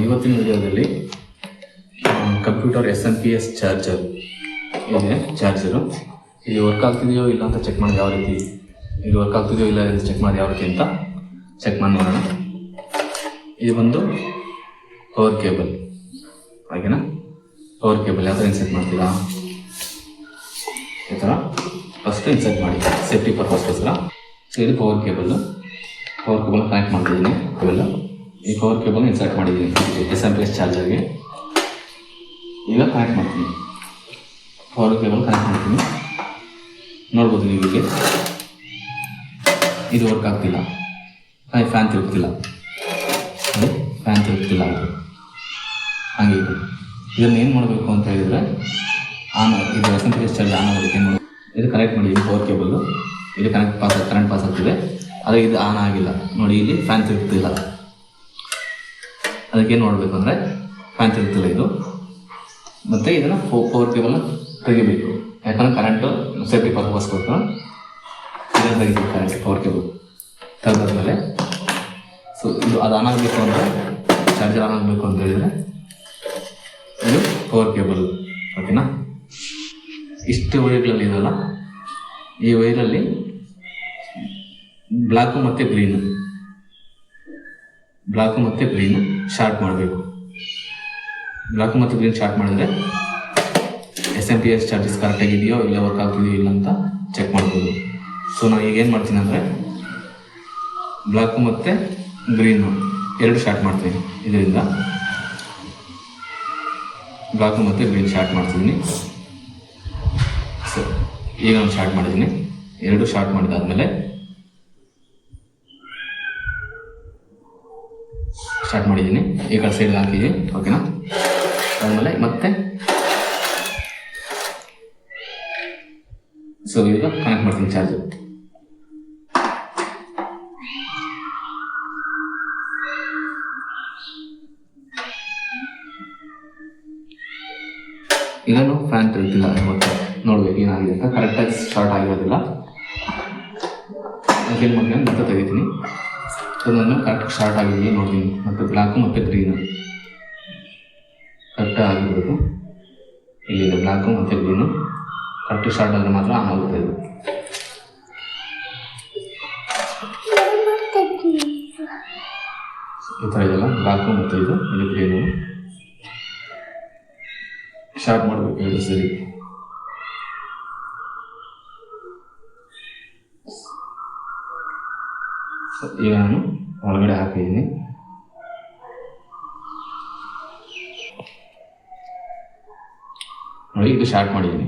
ಇವತ್ತಿನ ವಿಡಿಯೋದಲ್ಲಿ computer SMPS charger ಇದೆ. ಚಾರ್ಜರು ಇದು ವರ್ಕ್ ಆಗ್ತಿದೆಯೋ ಇಲ್ಲ ಅಂತ ಚೆಕ್ ಮಾಡೋದು ಯಾವ ರೀತಿ, ಇದು ವರ್ಕ್ ಆಗ್ತಿದೆಯೋ ಇಲ್ಲ ಅಂತ ಚೆಕ್ ಮಾಡೋದು ಯಾವ ರೀತಿ ಅಂತ ಚೆಕ್ ಮಾಡಿ ನೋಡೋಣ. ಇದು ಬಂದು ಪವರ್ ಕೇಬಲ್, ಹಾಗೇನಾ? ಪವರ್ ಕೇಬಲ್ ಯಾವ ಥರ ಇನ್ಸರ್ಟ್ ಮಾಡ್ತೀರಾ, ಈ ಥರ ಫಸ್ಟ್ ಇನ್ಸರ್ಟ್ ಮಾಡಿ ಸೇಫ್ಟಿ ಪರ್ಪಸ್ಗೋಸ್ಕರ. ಸೊ ಇದು ಪವರ್ ಕೇಬಲ್ ಕನೆಕ್ಟ್ ಮಾಡ್ತಿದ್ದೀನಿ. ಈ ಪವರ್ ಕೇಬಲ್ ಇನ್ಸರ್ಟ್ ಮಾಡಿದ್ದೀನಿ SMPS ಚಾರ್ಜರ್ಗೆ. ಈಗ ಕನೆಕ್ಟ್ ಮಾಡ್ತೀನಿ, ಪವರ್ ಕೇಬಲ್ ಕನೆಕ್ಟ್ ಮಾಡ್ತೀನಿ. ನೋಡ್ಬೋದು ನೀವು ಹೀಗೆ ಇದು ವರ್ಕ್ ಆಗ್ತಿಲ್ಲ, ಫ್ಯಾನ್ ತಿರುಗ್ತಿಲ್ಲ, ಇದು ಹಾಗೆ ಇದು. ಇದನ್ನು ಏನು ಮಾಡಬೇಕು ಅಂತ ಹೇಳಿದರೆ ಇದು SMPS ಚಾರ್ಜ್ ಆನ್ ಆಗೋದಕ್ಕೆ ಏನು ಮಾಡಿ, ಇದು ಕನೆಕ್ಟ್ ಮಾಡಿದ್ದೀನಿ ಪವರ್ ಕೇಬಲ್ಲು. ಇದು ಕರೆಂಟ್ ಪಾಸ್ ಆಗ್ತಿದೆ, ಆದರೆ ಇದು ಆನ್ ಆಗಿಲ್ಲ ನೋಡಿ, ಇಲ್ಲಿ ಫ್ಯಾನ್ ತಿರುಗ್ತಿಲ್ಲ. ಅದಕ್ಕೇನು ಮಾಡಬೇಕು ಅಂದರೆ ಫ್ಯಾನ್ ತಿರುಗ್ತಿಲ್ಲ ಇದು, ಮತ್ತು ಇದನ್ನು ಪವರ್ ಕೇಬಲ್ನ ತೆಗಿಬೇಕು. ಯಾಕಂದರೆ ಕರೆಂಟು ಸೇಫ್ಟಿ ಪರ್ಪಸ್ಗೋಸ್ಕರ ಇದನ್ನು ತೆಗಿಬೇಕು. ಕರೆಂಟ್ ಪವರ್ ಕೇಬಲ್ ತೆಗೆದಾದ್ಮೇಲೆ ಸೊ ಇದು ಅದು ಆನ್ ಆಗಬೇಕು ಅಂದರೆ, ಚಾರ್ಜರ್ ಆನ್ ಆಗಬೇಕು ಅಂತ ಹೇಳಿದರೆ ಇದು ಪವರ್ ಕೇಬಲ್, ಓಕೆನಾ? ಇಷ್ಟು ವೈರ್ಗಳಲ್ಲಿ ಇದಲ್ಲ, ಈ ವೈರಲ್ಲಿ ಬ್ಲ್ಯಾಕು ಮತ್ತು ಗ್ರೀನು ಶಾರ್ಟ್ ಮಾಡಬೇಕು. ಬ್ಲ್ಯಾಕು ಮತ್ತು ಗ್ರೀನ್ ಶಾರ್ಟ್ ಮಾಡಿದ್ರೆ SMPS ಚಾರ್ಜಸ್ ಕರೆಕ್ಟಾಗಿದೆಯೋ ಇಲ್ಲ ವರ್ಕ್ ಆಗ್ತಿದೆಯೋ ಇಲ್ಲ ಅಂತ ಚೆಕ್ ಮಾಡ್ಬೋದು. ಸೊ ನಾನು ಈಗ ಏನು ಮಾಡ್ತೀನಿ ಅಂದರೆ ಬ್ಲ್ಯಾಕು ಮತ್ತು ಗ್ರೀನು ಎರಡು ಶಾರ್ಟ್ ಮಾಡ್ತೀನಿ. ಇದರಿಂದ ಬ್ಲ್ಯಾಕು ಮತ್ತು ಗ್ರೀನ್ ಶಾರ್ಟ್ ಮಾಡ್ತಿದ್ದೀನಿ. ಸೊ ಈಗ ನಾನು ಶಾರ್ಟ್ ಮಾಡಿದ್ದೀನಿ. ಎರಡು ಶಾರ್ಟ್ ಮಾಡಿದಾದ್ಮೇಲೆ ಸ್ಟಾರ್ಟ್ ಮಾಡಿದ್ದೀನಿ, ಈ ಕಡೆ ಸೈಡ್ ಹಾಕಿದ್ದೀನಿ, ಓಕೆನಾ? ಆದಮೇಲೆ ಮತ್ತೆ ಸೊ ಈಗ ಕನೆಕ್ಟ್ ಮಾಡ್ತೀನಿ ಚಾರ್ಜರ್. ಈಗಲೂ ಫ್ಯಾನ್ ತಿರುಗ್ತಿಲ್ಲ, ಮತ್ತೆ ನೋಡ್ಬೇಕು ಏನಾಗಿದೆ ಅಂತ. ಕರೆಕ್ಟಾಗಿ ಸ್ಟಾರ್ಟ್ ಆಗಿರೋದಿಲ್ಲ, ಏನು ಮಾಡ್ತೀನಿ ಮತ್ತೆ ತೆಗಿತೀನಿ. ಸೊ ನಾನು ಕರೆಕ್ಟ್ ಸ್ಟಾರ್ಟ್ ಆಗಿದೆಯೇ ನೋಡ್ತೀನಿ. ಮತ್ತು ಬ್ಲ್ಯಾಕು ಮತ್ತು ಗ್ರೀನು ಕರೆಕ್ಟಾಗಿ ಆಗಿರಬೇಕು. ಇಲ್ಲಿದೆ ಬ್ಲ್ಯಾಕು ಮತ್ತು ಗ್ರೀನು ಕರೆಕ್ಟ್ ಸ್ಟಾರ್ಟ್ ಆದರೆ ಮಾತ್ರ ಆನ್ ಆಗುತ್ತೆ. ಇದು ಈ ಥರ ಇದೆಲ್ಲ ಬ್ಲ್ಯಾಕು ಮತ್ತು ಇದು ಗ್ರೀನು ಶಾರ್ಟ್ ಮಾಡಬೇಕು ಎರಡು ಸರಿ. ಈಗ ನಾನು ಒಳಗಡೆ ಹಾಕಿದ್ದೀನಿ. ನೋಡಿ ಇದು ಶಾರ್ಟ್ ಮಾಡಿದ್ದೀನಿ,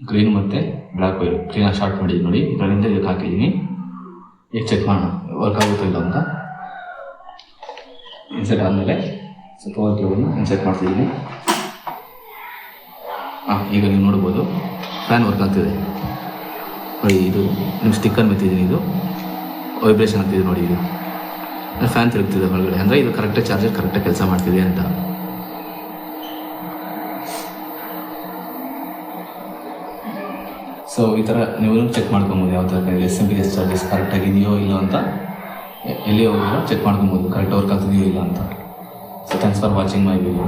ಗ್ರೀನ್ ಮತ್ತು ಬ್ಲ್ಯಾಕ್ ವೈರ್ ಕ್ಲೀನಾಗಿ ಶಾರ್ಟ್ ಮಾಡಿದ್ದೀನಿ. ನೋಡಿ ಇದರಿಂದ ಇದಕ್ಕೆ ಹಾಕಿದ್ದೀನಿ. ಈಗ ಚೆಕ್ ಮಾಡೋಣ ವರ್ಕ್ ಆಗುತ್ತಿಲ್ಲ ಅಂತ. ಇನ್ಸೆಟ್ ಆದಮೇಲೆ ಸ್ವಲ್ಪ ಪವರ್ ಕೇಬಲ್ನ ಇನ್ಸೆಟ್ ಮಾಡ್ತಿದ್ದೀನಿ. ಈಗ ನೀವು ನೋಡ್ಬೋದು ಫ್ಯಾನ್ ವರ್ಕ್ ಆಗ್ತಿದೆ ನೋಡಿ. ಇದು ನಿಮ್ಮ ಸ್ಟಿಕ್ಕರ್ ಮೆತ್ತಿದ್ದೀನಿ, ಇದು ವೈಬ್ರೇಷನ್ ಆಗ್ತಿದೆ ನೋಡಿ. ಇದು ಫ್ಯಾನ್ ತಿರುಗ್ತಿದೆ ಹೊರಗಡೆ, ಅಂದರೆ ಇದು ಕರೆಕ್ಟಾಗಿ ಚಾರ್ಜರ್ ಕರೆಕ್ಟಾಗಿ ಕೆಲಸ ಮಾಡ್ತಿದೆ ಅಂತ. ಸೊ ಈ ಥರ ನೀವು ಚೆಕ್ ಮಾಡ್ಕೊಬೋದು ಯಾವ ಥರ SMPS ಚಾರ್ಜಸ್ ಕರೆಕ್ಟಾಗಿದೆಯೋ ಇಲ್ಲೋ ಅಂತ. ಎಲ್ಲಿ ಹೋಗಿರೋ ಚೆಕ್ ಮಾಡ್ಕೊಬೋದು ಕರೆಕ್ಟ್ ವರ್ಕ್ ಆಗ್ತಿದೆಯೋ ಇಲ್ಲ ಅಂತ. So thanks for watching my video.